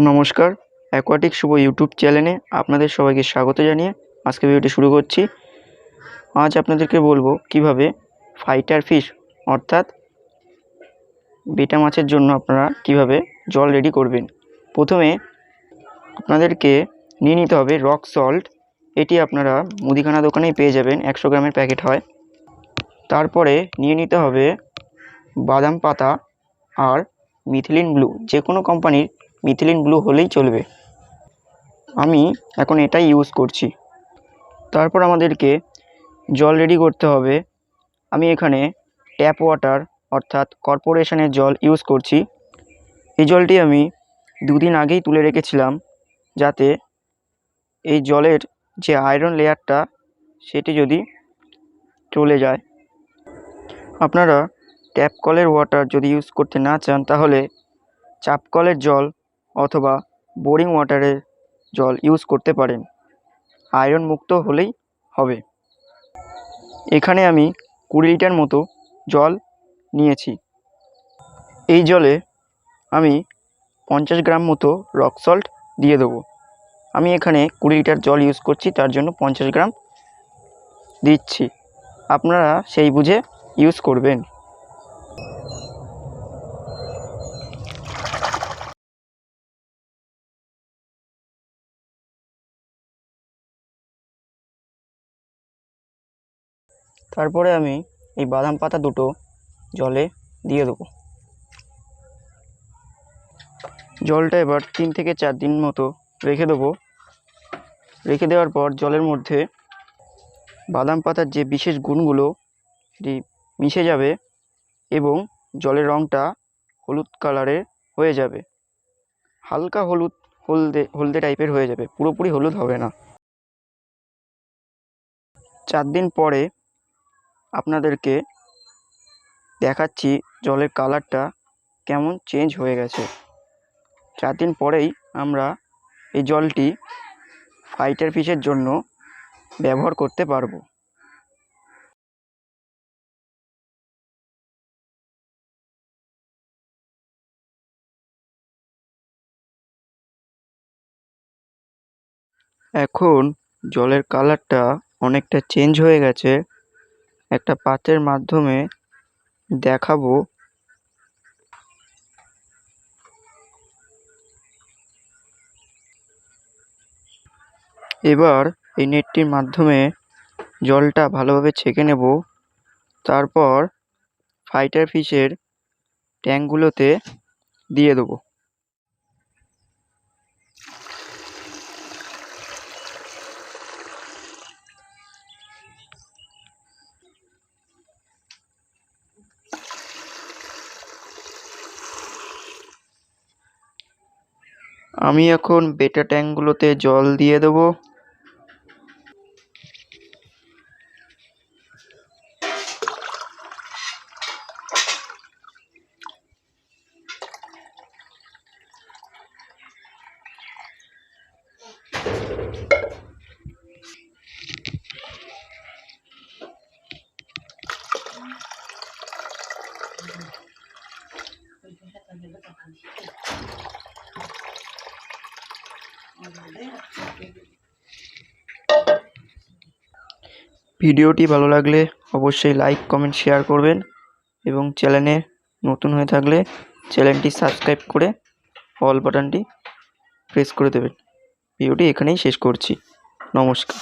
নমস্কার, অ্যাকোয়াটিক শুভ ইউটিউব চ্যানেলে আপনাদের সবাইকে স্বাগত জানিয়ে আজকে ভিডিওটি শুরু করছি। আজ আপনাদেরকে বলবো কিভাবে ফাইটার ফিশ অর্থাৎ বেটা মাছের জন্য আপনারা কিভাবে জল রেডি করবেন। প্রথমে আপনাদেরকে নিয়ে নিতে হবে রক সল্ট। এটি আপনারা মুদিখানা দোকানেই পেয়ে যাবেন, 100 গ্রামের প্যাকেট হয়। তারপরে নিয়ে নিতে হবে বাদাম পাতা আর মিথিলিন ব্লু, যে কোনো কোম্পানির মিথিলিন ব্লু হলেই চলবে। আমি এখন এটাই ইউজ করছি। তারপর আমাদেরকে জল রেডি করতে হবে। আমি এখানে ট্যাপ ওয়াটার অর্থাৎ কর্পোরেশনের জল ইউজ করছি। এই জলটি আমি 2 দিন আগেই তুলে রেখেছিলাম, যাতে এই জলের যে আয়রন লেয়ারটা সেটি যদি চলে যায়। আপনারা ট্যাপ কলের ওয়াটার যদি ইউজ করতে না চান, তাহলে চাপ কলের জল অথবা বোরিং ওয়াটারের জল ইউজ করতে পারেন। আয়রন মুক্ত হলেই হবে। এখানে আমি 20 লিটার মতো জল নিয়েছি। এই জলে আমি 50 গ্রাম মতো রক সল্ট দিয়ে দেবো। আমি এখানে 20 লিটার জল ইউজ করছি, তার জন্য 50 গ্রাম দিচ্ছি। আপনারা সেই বুঝে ইউজ করবেন। তারপরে আমি এই বাদাম পাতা দুটো জলে দিয়ে দেবো। জলটা এবার 3 থেকে 4 দিন মতো রেখে দেবো। রেখে দেওয়ার পর জলের মধ্যে বাদাম পাতার যে বিশেষ গুণগুলো সেটি মিশে যাবে এবং জলের রঙটা হলুদ কালারের হয়ে যাবে। হালকা হলদে টাইপের হয়ে যাবে, পুরোপুরি হলুদ হবে না। 4 দিন পরে আপনাদেরকে দেখাচ্ছি জলের কালারটা কেমন চেঞ্জ হয়ে গেছে। 4 দিন পরেই আমরা এই জলটি ফাইটার ফিশের জন্য ব্যবহার করতে পারবো। এখন জলের কালারটা অনেকটা চেঞ্জ হয়ে গেছে। একটা পাত্রের মাধ্যমে দেখাবো। এবার এই নেটটির মাধ্যমে জলটা ভালোভাবে ছেঁকে নেব। তারপর ফাইটার ফিশের ট্যাঙ্কগুলোতে দিয়ে দেবো। আমি এখন বেটা ট্যাঙ্কগুলোতে জল দিয়ে দেবো। ভিডিওটি ভালো লাগলে অবশ্যই লাইক, কমেন্ট, শেয়ার করবেন এবং চ্যানেলে নতুন হয়ে থাকলে চ্যানেলটি সাবস্ক্রাইব করে অল বাটনটি প্রেস করে দেবেন। ভিডিওটি এখানেই শেষ করছি। নমস্কার।